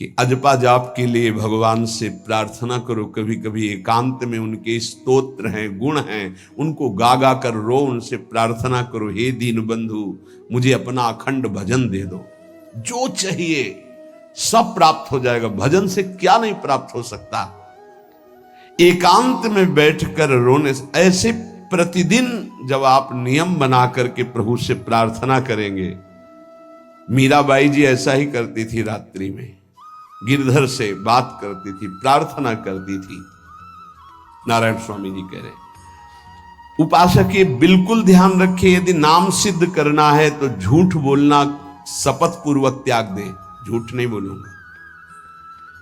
कि अजपा जाप के लिए भगवान से प्रार्थना करो। कभी कभी एकांत में उनके स्तोत्र हैं, गुण हैं, उनको गा गा कर रो, उनसे प्रार्थना करो, हे दीन बंधु मुझे अपना अखंड भजन दे दो, जो चाहिए सब प्राप्त हो जाएगा। भजन से क्या नहीं प्राप्त हो सकता। एकांत में बैठकर रोने से, ऐसे प्रतिदिन जब आप नियम बना करके प्रभु से प्रार्थना करेंगे। मीराबाई जी ऐसा ही करती थी, रात्रि में गिरधर से बात करती थी, प्रार्थना करती थी। नारायण स्वामी जी कह रहे उपासक ये बिल्कुल ध्यान रखे, यदि नाम सिद्ध करना है तो झूठ बोलना शपथ पूर्वक त्याग दे। झूठ नहीं बोलूंगा,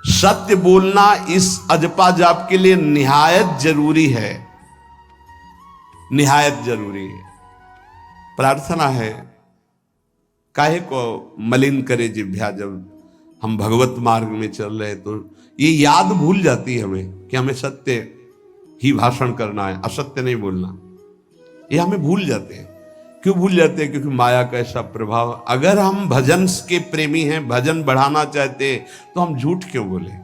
सत्य बोलना इस अजपा जाप के लिए निहायत जरूरी है, निहायत जरूरी है। प्रार्थना है, काहे को मलिन करे जिह्वा। जब हम भगवत मार्ग में चल रहे तो ये याद भूल जाती है हमें कि हमें सत्य ही भाषण करना है, असत्य नहीं बोलना। ये हमें भूल जाते हैं। क्यों भूल जाते हैं? क्योंकि माया का ऐसा प्रभाव। अगर हम भजन के प्रेमी हैं, भजन बढ़ाना चाहते हैं, तो हम झूठ क्यों बोले?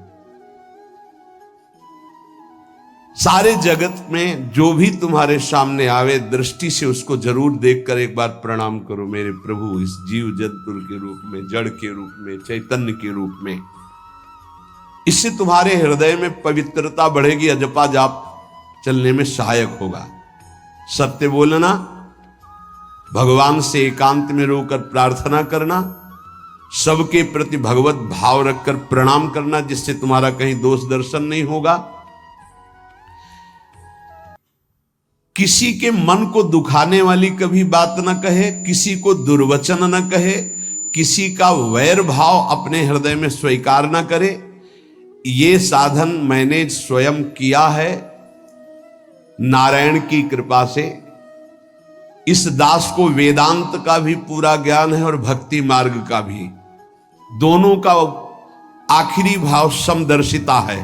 सारे जगत में जो भी तुम्हारे सामने आवे, दृष्टि से उसको जरूर देखकर एक बार प्रणाम करो। मेरे प्रभु इस जीव जंतु के रूप में, जड़ के रूप में, चैतन्य के रूप में। इससे तुम्हारे हृदय में पवित्रता बढ़ेगी, अजपा जाप चलने में सहायक होगा। सत्य बोलना, भगवान से एकांत में रोकर प्रार्थना करना, सबके प्रति भगवत भाव रखकर प्रणाम करना, जिससे तुम्हारा कहीं दोष दर्शन नहीं होगा। किसी के मन को दुखाने वाली कभी बात न कहे, किसी को दुर्वचन न कहे, किसी का वैर भाव अपने हृदय में स्वीकार न करे। ये साधन मैंने स्वयं किया है नारायण की कृपा से। इस दास को वेदांत का भी पूरा ज्ञान है और भक्ति मार्ग का भी। दोनों का आखिरी भाव समदर्शिता है,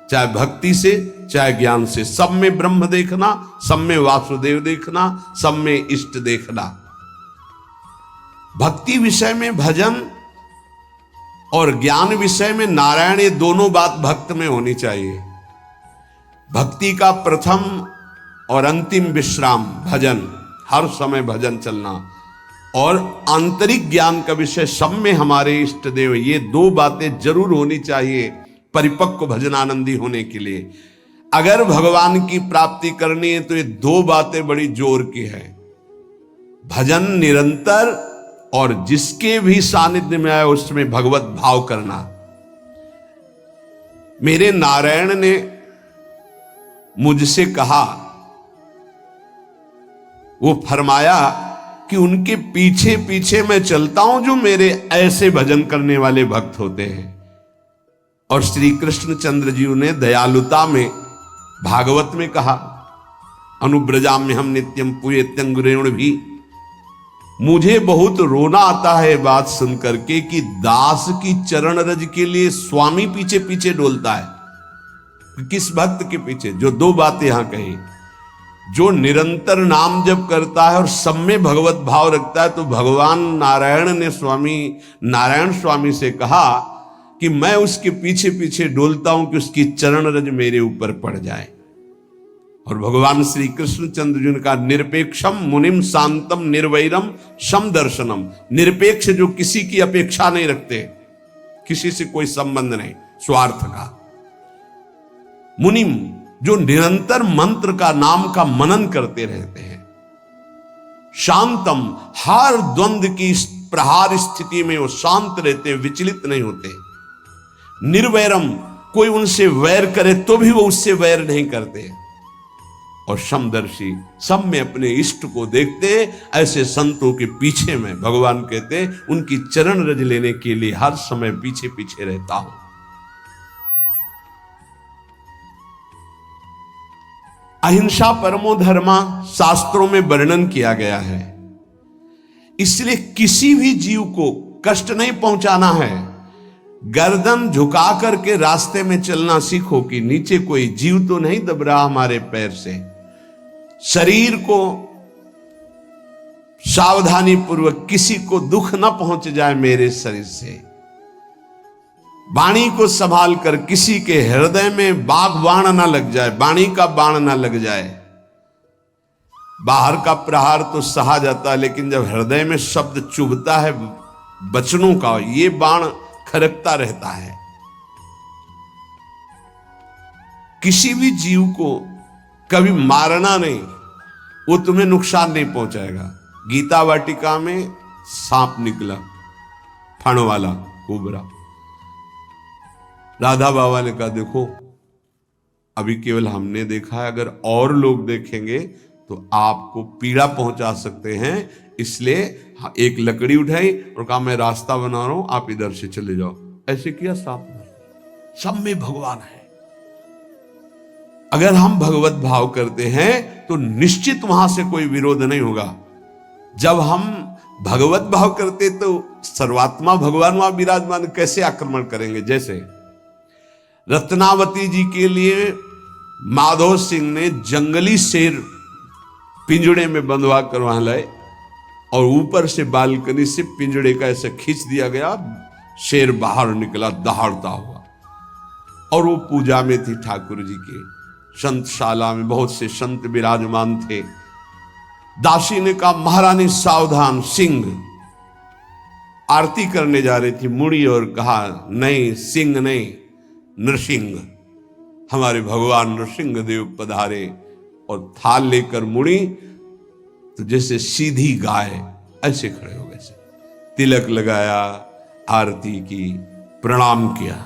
चाहे भक्ति से चाहे ज्ञान से। सब में ब्रह्म देखना, सब में वासुदेव देखना, सब में इष्ट देखना। भक्ति विषय में भजन और ज्ञान विषय में नारायण, ये दोनों बात भक्त में होनी चाहिए। भक्ति का प्रथम और अंतिम विश्राम भजन, हर समय भजन चलना, और आंतरिक ज्ञान का विषय सब में हमारे इष्ट देव। ये दो बातें जरूर होनी चाहिए परिपक्व भजनानंदी होने के लिए। अगर भगवान की प्राप्ति करनी है तो ये दो बातें बड़ी जोर की है। भजन निरंतर, और जिसके भी सानिध्य में आए उसमें भगवत भाव करना। मेरे नारायण ने मुझसे कहा, वो फरमाया कि उनके पीछे पीछे मैं चलता हूं जो मेरे ऐसे भजन करने वाले भक्त होते हैं। और श्री कृष्ण चंद्र जी ने दयालुता में भागवत में कहा, अनुब्रजाम्य हम नित्यम पूयत्यंगुरेण भी। मुझे बहुत रोना आता है बात सुनकर के कि दास की चरण रज के लिए स्वामी पीछे पीछे डोलता है। किस भक्त के पीछे? जो दो बातें यहां कही, जो निरंतर नाम जप करता है और सब में भगवत भाव रखता है। तो भगवान नारायण ने नारायण स्वामी से कहा कि मैं उसके पीछे पीछे डोलता हूं कि उसकी चरण रज मेरे ऊपर पड़ जाए। और भगवान श्री कृष्ण चंद्र जी ने कहा, निरपेक्षम मुनिम शांतम निर्वैरम समदर्शनम। निरपेक्ष, जो किसी की अपेक्षा नहीं रखते, किसी से कोई संबंध नहीं, स्वार्थ का। मुनिम, जो निरंतर मंत्र का, नाम का मनन करते रहते हैं। शांतम, हर द्वंद्व की प्रहार स्थिति में वो शांत रहते, विचलित नहीं होते। निर्वैरम, कोई उनसे वैर करे तो भी वो उससे वैर नहीं करते। और समदर्शी, सब में अपने इष्ट को देखते। ऐसे संतों के पीछे में, भगवान कहते, उनकी चरण रज लेने के लिए हर समय पीछे पीछे रहता हूं। अहिंसा परमो धर्मा शास्त्रों में वर्णन किया गया है। इसलिए किसी भी जीव को कष्ट नहीं पहुंचाना है। गर्दन झुका करके रास्ते में चलना सीखो कि नीचे कोई जीव तो नहीं दब रहा हमारे पैर से। शरीर को सावधानी पूर्वक, किसी को दुख न पहुंच जाए मेरे शरीर से। वाणी को संभाल कर, किसी के हृदय में बाण ना लग जाए, वाणी का बाण ना लग जाए। बाहर का प्रहार तो सहा जाता है, लेकिन जब हृदय में शब्द चुभता है वचनों का, ये बाण खरकता रहता है। किसी भी जीव को कभी मारना नहीं, वो तुम्हें नुकसान नहीं पहुंचाएगा। गीता वाटिका में सांप निकला, फण वाला कोबरा। राधा बाबा ने कहा देखो अभी केवल हमने देखा है, अगर और लोग देखेंगे तो आपको पीड़ा पहुंचा सकते हैं, इसलिए एक लकड़ी उठाई और कहा मैं रास्ता बना रहा हूं, आप इधर से चले जाओ। ऐसे किया सांप ने। सब में भगवान है। अगर हम भगवत भाव करते हैं तो निश्चित वहां से कोई विरोध नहीं होगा। जब हम भगवत भाव करते तो सर्वात्मा भगवान वहां विराजमान, कैसे आक्रमण करेंगे। जैसे रत्नावती जी के लिए माधव सिंह ने जंगली शेर पिंजड़े में बंधवा कर वहां लाए और ऊपर से बालकनी से पिंजड़े का ऐसे खींच दिया गया, शेर बाहर निकला दहाड़ता हुआ। और वो पूजा में थी ठाकुर जी के। संतशाला में बहुत से संत विराजमान थे। दासी ने कहा महारानी सावधान, सिंह। आरती करने जा रही थी, मुड़ी और कहा नहीं सिंह नहीं, नृसिंह, हमारे भगवान नृसिंह देव पधारे। और थाल लेकर मुड़ी तो जैसे सीधी गाय ऐसे खड़े हो गए। तिलक लगाया, आरती की, प्रणाम किया।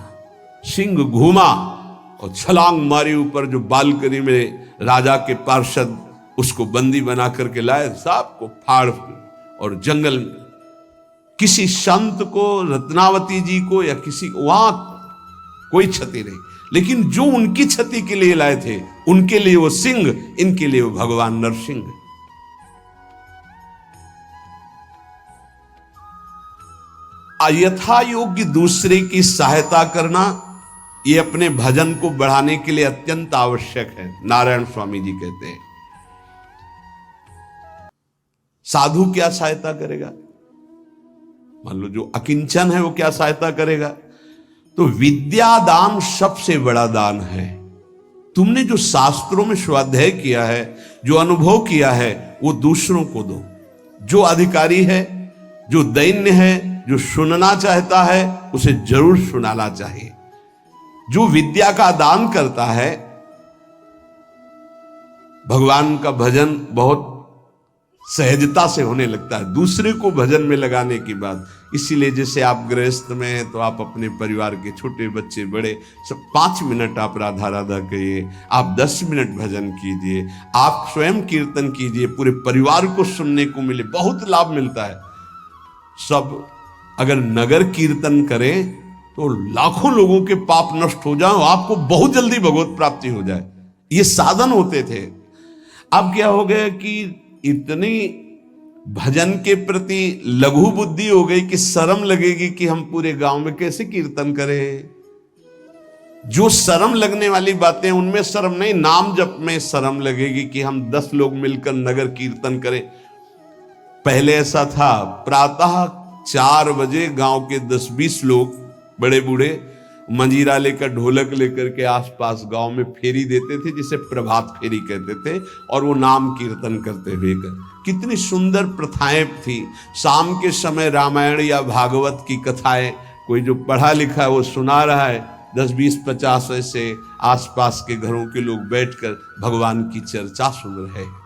सिंह घूमा और छलांग मारी ऊपर, जो बालकनी में राजा के पार्षद उसको बंदी बना करके लाए, सांप को फाड़ और जंगल में। किसी संत को, रत्नावती जी को या किसी को वहां कोई क्षति नहीं, लेकिन जो उनकी क्षति के लिए लाए थे उनके लिए वो सिंह, इनके लिए वो भगवान नरसिंह। यथा योग्य दूसरे की सहायता करना, ये अपने भजन को बढ़ाने के लिए अत्यंत आवश्यक है। नारायण स्वामी जी कहते हैं साधु क्या सहायता करेगा। मान लो जो अकिंचन है वो क्या सहायता करेगा। तो विद्या दान सबसे बड़ा दान है। तुमने जो शास्त्रों में स्वाध्याय किया है, जो अनुभव किया है, वो दूसरों को दो। जो अधिकारी है, जो दैन्य है, जो सुनना चाहता है, उसे जरूर सुनाना चाहिए। जो विद्या का दान करता है, भगवान का भजन बहुत सहजता से होने लगता है दूसरे को भजन में लगाने की बात। इसीलिए जैसे आप गृहस्थ में हैं तो आप अपने परिवार के छोटे बच्चे बड़े सब 5 मिनट आप राधा राधा कहिए, आप 10 मिनट भजन कीजिए, आप स्वयं कीर्तन कीजिए, पूरे परिवार को सुनने को मिले, बहुत लाभ मिलता है। सब अगर नगर कीर्तन करें तो लाखों लोगों के पाप नष्ट हो जाए, आपको बहुत जल्दी भगवत प्राप्ति हो जाए। ये साधन होते थे। अब क्या हो गया कि इतनी भजन के प्रति लघु बुद्धि हो गई कि शर्म लगेगी कि हम पूरे गांव में कैसे कीर्तन करें। जो शर्म लगने वाली बातें उनमें शर्म नहीं, नाम जप में शर्म लगेगी कि हम 10 लोग मिलकर नगर कीर्तन करें। पहले ऐसा था, प्रातः 4 बजे गांव के 10-20 लोग बड़े बूढ़े मंजीरा लेकर, ढोलक लेकर के आसपास गांव में फेरी देते थे, जिसे प्रभात फेरी कहते थे, और वो नाम कीर्तन करते हुए कितनी सुंदर प्रथाएं थी। शाम के समय रामायण या भागवत की कथाएं कोई जो पढ़ा लिखा है वो सुना रहा है, 10, 20, 50 ऐसे आसपास के घरों के लोग बैठकर भगवान की चर्चा सुन रहे हैं।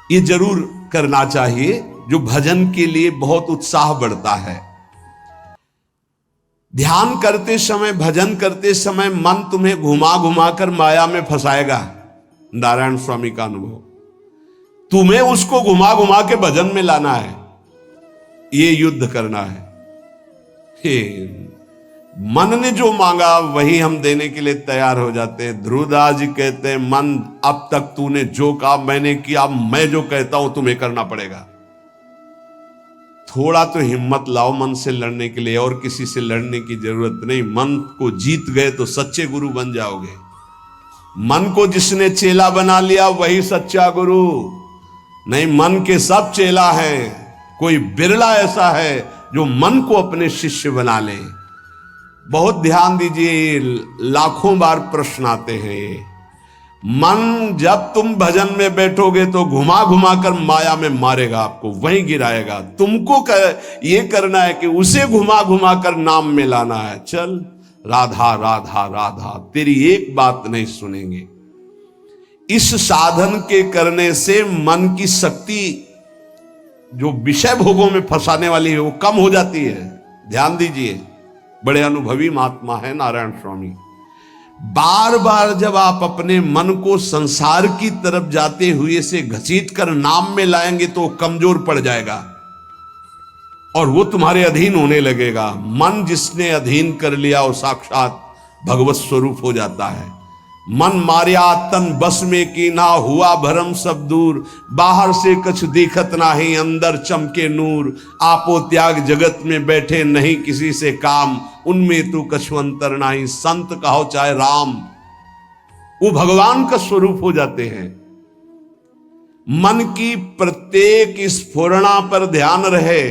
ये जरूर करना चाहिए, जो भजन के लिए बहुत उत्साह बढ़ता है। ध्यान करते समय, भजन करते समय मन तुम्हें घुमा घुमा कर माया में फंसाएगा। नारायण स्वामी का अनुभव, तुम्हें उसको घुमा घुमा के भजन में लाना है, ये युद्ध करना है। मन ने जो मांगा वही हम देने के लिए तैयार हो जाते हैं। ध्रुवदास जी कहते हैं, मन अब तक तूने जो कहा मैंने किया, मैं जो कहता हूं तुम्हें करना पड़ेगा। थोड़ा तो हिम्मत लाओ मन से लड़ने के लिए, और किसी से लड़ने की जरूरत नहीं। मन को जीत गए तो सच्चे गुरु बन जाओगे। मन को जिसने चेला बना लिया वही सच्चा गुरु नहीं। मन के सब चेला हैं, कोई बिरला ऐसा है जो मन को अपने शिष्य बना ले। बहुत ध्यान दीजिए, लाखों बार प्रश्न आते हैं ये। मन जब तुम भजन में बैठोगे तो घुमा घुमा कर माया में मारेगा, आपको वहीं गिराएगा। तुमको ये करना है कि उसे घुमा घुमा कर नाम में लाना है। चल राधा राधा राधा, तेरी एक बात नहीं सुनेंगे। इस साधन के करने से मन की शक्ति जो विषय भोगों में फंसाने वाली है वो कम हो जाती है। ध्यान दीजिए, बड़े अनुभवी महात्मा है नारायण स्वामी। बार बार जब आप अपने मन को संसार की तरफ जाते हुए से घसीट कर नाम में लाएंगे तो कमजोर पड़ जाएगा और वो तुम्हारे अधीन होने लगेगा। मन जिसने अधीन कर लिया वो साक्षात भगवत स्वरूप हो जाता है। मन मारिया तन बस में की ना, हुआ भरम सब दूर। बाहर से कछ दिखत नाही, अंदर चमके नूर। आपो त्याग जगत में बैठे नहीं किसी से काम, उनमें तू कछु अंतर नाही। संत कहो चाहे राम, वो भगवान का स्वरूप हो जाते हैं। मन की प्रत्येक स्फुरणा पर ध्यान रहे,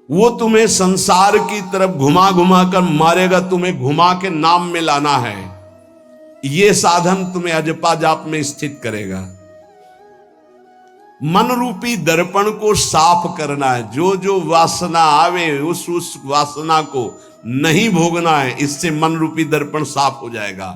वो तुम्हें संसार की तरफ घुमा घुमा कर मारेगा, तुम्हें घुमा के नाम में लाना है। ये साधन तुम्हें अजपा जाप में स्थित करेगा। मन रूपी दर्पण को साफ करना है। जो जो वासना आवे उस वासना को नहीं भोगना है। इससे मन रूपी दर्पण साफ हो जाएगा।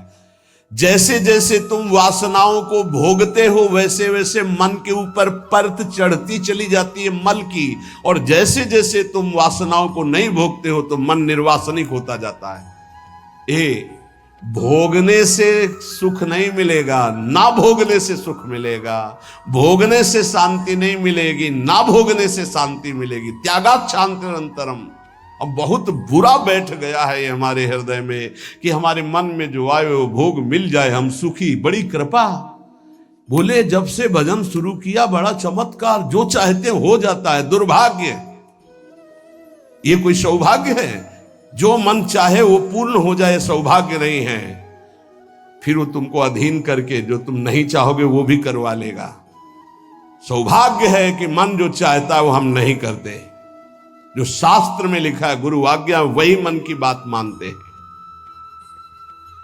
जैसे जैसे तुम वासनाओं को भोगते हो वैसे वैसे मन के ऊपर परत चढ़ती चली जाती है मल की, और जैसे जैसे तुम वासनाओं को नहीं भोगते हो तो मन निर्वासनिक होता जाता है। भोगने से सुख नहीं मिलेगा, ना भोगने से सुख मिलेगा। भोगने से शांति नहीं मिलेगी, ना भोगने से शांति मिलेगी। त्यागात शांति अंतरम। अब बहुत बुरा बैठ गया है ये हमारे हृदय में कि हमारे मन में जो आए वो भोग मिल जाए, हम सुखी। बड़ी कृपा। बोले जब से भजन शुरू किया बड़ा चमत्कार, जो चाहते हो जाता है। दुर्भाग्य, ये कोई सौभाग्य है? जो मन चाहे वो पूर्ण हो जाए सौभाग्य नहीं है। फिर वो तुमको अधीन करके जो तुम नहीं चाहोगे वो भी करवा लेगा। सौभाग्य है कि मन जो चाहता है वो हम नहीं करते। जो शास्त्र में लिखा है गुरु आज्ञा, वही मन की बात मानते हैं।